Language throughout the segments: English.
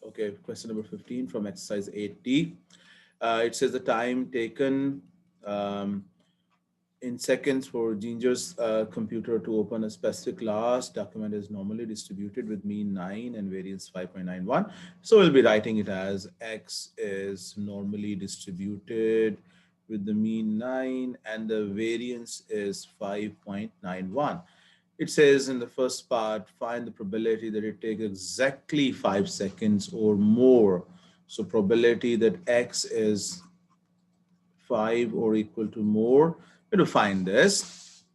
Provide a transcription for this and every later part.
Okay, question number 15 from exercise 8D. It says the time taken um, in seconds for Ginger's computer to open a specific class document is normally distributed with mean 9 and variance 5.91. So we'll be writing it as X is normally distributed with the mean 9 and the variance is 5.91. It says in the first part, find the probability that it takes exactly 5 seconds or more. So probability that X is 5 or equal to more. We have to find this.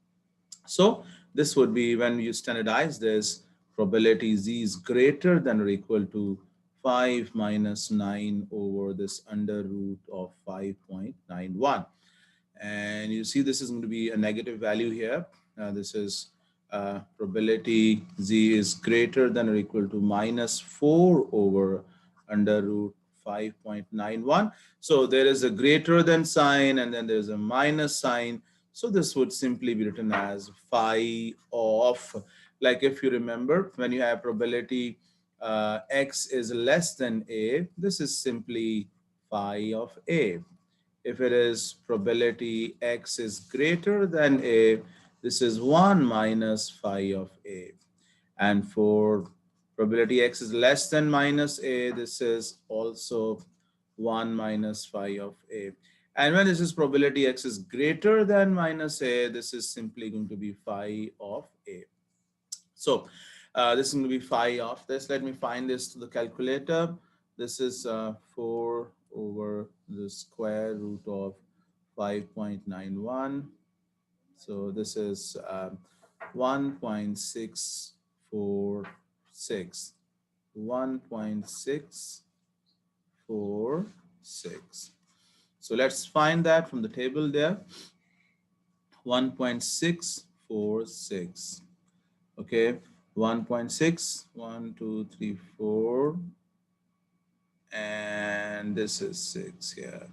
So this would be, when you standardize this, probability Z is greater than or equal to 5 minus 9 over this under root of 5.91. And you see this is going to be a negative value here. This is probability Z is greater than or equal to minus 4 over under root 5.91. So there is a greater than sign and then there's a minus sign. So this would simply be written as phi of, like if you remember, when you have probability X is less than A, this is simply phi of A. If it is probability X is greater than A, this is 1 minus phi of A. And for probability X is less than minus A, this is also 1 minus phi of A. And when this is probability X is greater than minus A, this is simply going to be phi of A. So this is going to be phi of this. Let me find this to the calculator. This is 4 over the square root of 5.91. So this is 1.646. 1.646. So let's find that from the table there. 1.646. Okay, 1.6, 1, 2, 3, 4, and this is 6 here.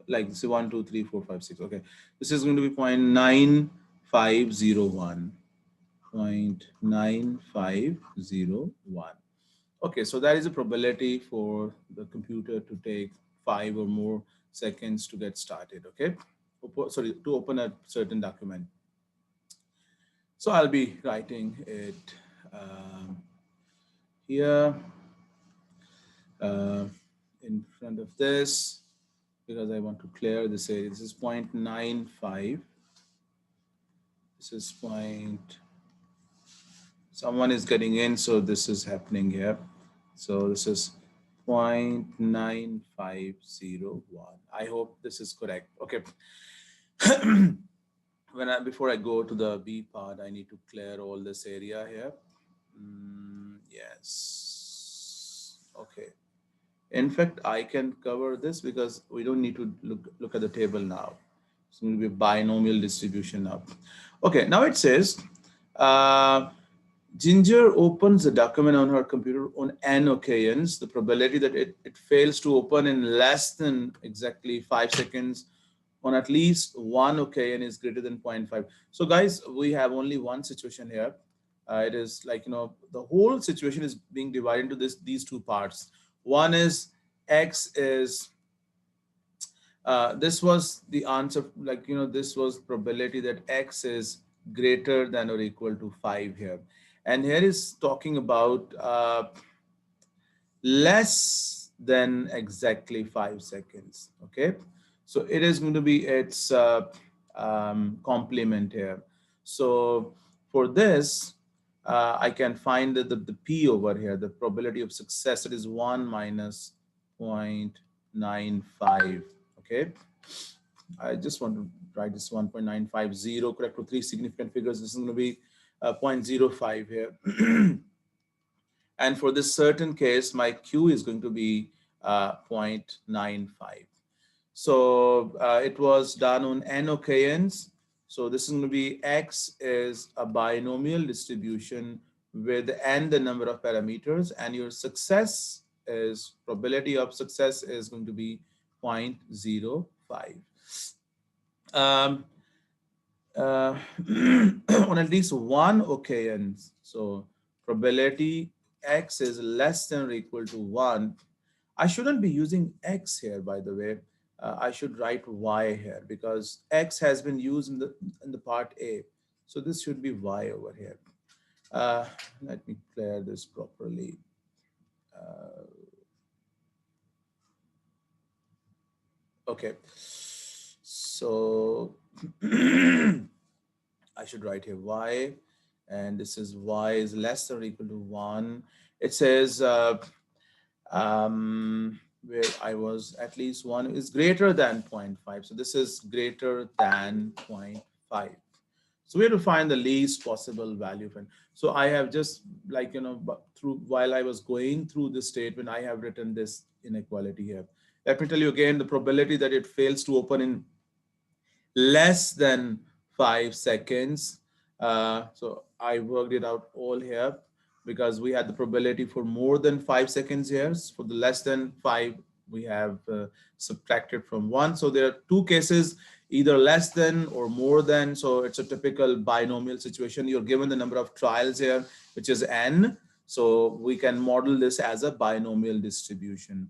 Like this is 1, 2, 3, 4, 5, 6. Okay, this is going to be 0.9501. 0.9501. Okay, so that is a probability for the computer to take 5 or more seconds to get started. Okay, sorry, to open a certain document. So I'll be writing it here in front of this because I want to clear this area. This is 0.95. This is point. Someone is getting in, so this is happening here. So this is 0.9501. I hope this is correct. Okay. Before I go to the B part, I need to clear all this area here. Yes. Okay. In fact, I can cover this because we don't need to look at the table now. It's going to be a binomial distribution now. Okay. Now it says, Ginger opens the document on her computer on n occasions. The probability that it fails to open in less than exactly 5 seconds on at least one occasion is greater than 0.5. So guys, we have only one situation here. It is like, the whole situation is being divided into these two parts. One is X is, this was the answer, like, this was probability that X is greater than or equal to 5 here. And here is talking about less than exactly 5 seconds, okay? So it is going to be its complement here. So for this, I can find the P over here, the probability of success, it is 1 minus 0.95, okay? I just want to write this 1.950, correct for 3 significant figures. This is going to be 0.05 here. And for this certain case, my Q is going to be 0.95. So it was done on n occasions. So this is going to be X is a binomial distribution with n the number of parameters, and your success is, probability of success is going to be 0.05. On at least one occasion, so probability x is less than or equal to 1, I shouldn't be using x here, by the way. I should write y here because x has been used in the part A. So this should be y over here. Uh, Let me clear this properly. Uh, okay. So I should write here y, and this is y is less than or equal to 1. It says where I was, at least 1 is greater than zero point 0.5. So this is greater than zero point 0.5. So we have to find the least possible value. So I have just, like, through while I was going through this statement, I have written this inequality here. Let me tell you again, the probability that it fails to open in less than 5 seconds. So I worked it out all here because we had the probability for more than 5 seconds here. For the less than 5, we have subtracted from 1. So there are two cases, either less than or more than. So it's a typical binomial situation. You're given the number of trials here, which is n. So we can model this as a binomial distribution.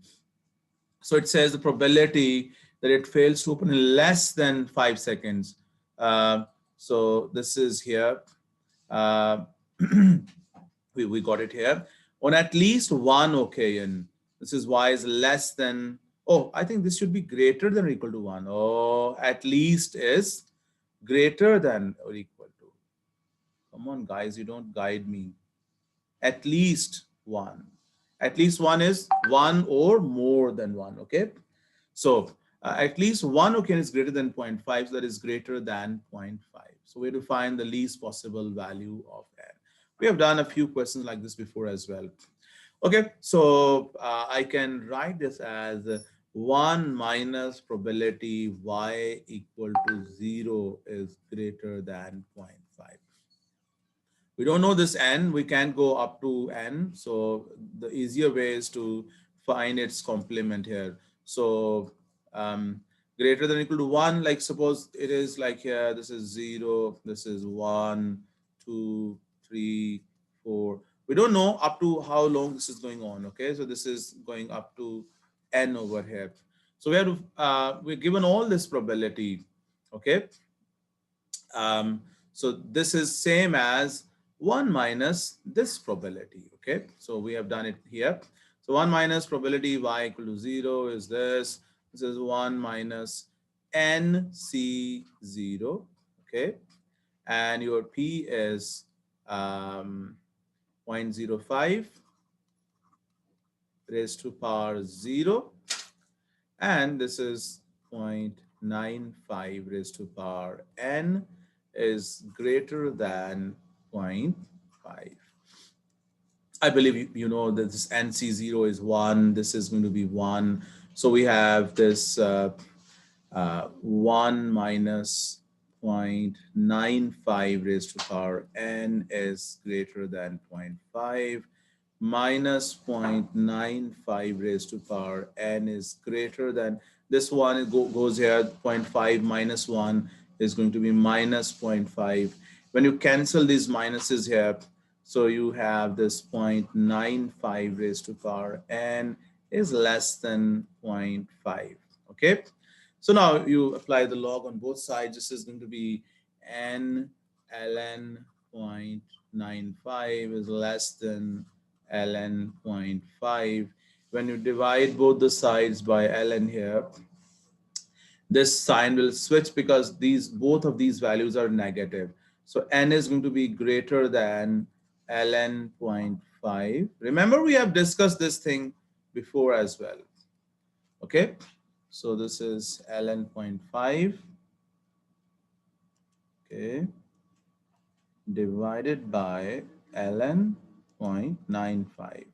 So it says the probability that it fails to open in less than 5 seconds. So this is here. Uh, we got it here. On at least one occasion, this is y is less than, oh, I think this should be greater than or equal to 1. Oh, at least is greater than or equal to. Come on, guys, you don't guide me. At least 1. At least 1 is 1 or more than 1, okay? So at least one occasion is greater than 0.5, so that is greater than 0.5. So we have to find the least possible value of n. We have done a few questions like this before as well. Okay, so I can write this as 1 minus probability y equal to 0 is greater than 0.5. We don't know this n, we can't go up to n. So the easier way is to find its complement here. So greater than or equal to 1, like suppose it is like here, this is 0, this is 1, 2, 3, 4. We don't know up to how long this is going on, okay? So this is going up to n over here. So we have to, we're given all this probability, okay? So this is same as 1 minus this probability, okay? So we have done it here. So 1 minus probability y equal to 0 is this. This is 1 minus NC0, okay? And your P is 0.05 raised to power 0. And this is 0.95 raised to power n is greater than 0.5. I believe you know that this NC0 is 1. This is going to be 1. So we have this 1 minus 0.95 raised to power n is greater than 0.5 minus 0.95 raised to power n is greater than, this one goes here, 0.5 minus 1 is going to be minus 0.5. When you cancel these minuses here, so you have this 0.95 raised to power n is less than 0.5, okay? So now you apply the log on both sides. This is going to be n ln 0.95 is less than ln 0.5. When you divide both the sides by ln here, this sign will switch because both of these values are negative. So n is going to be greater than ln 0.5. Remember, we have discussed this thing before as well. Okay, so this is ln 0.5, okay, divided by ln 0.95.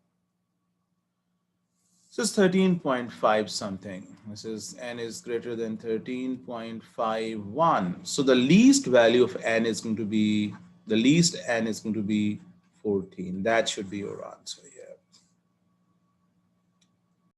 So it's 13.5 something. This is n is greater than 13.51. So the least value of n is going to be, the least n is going to be 14. That should be your answer here.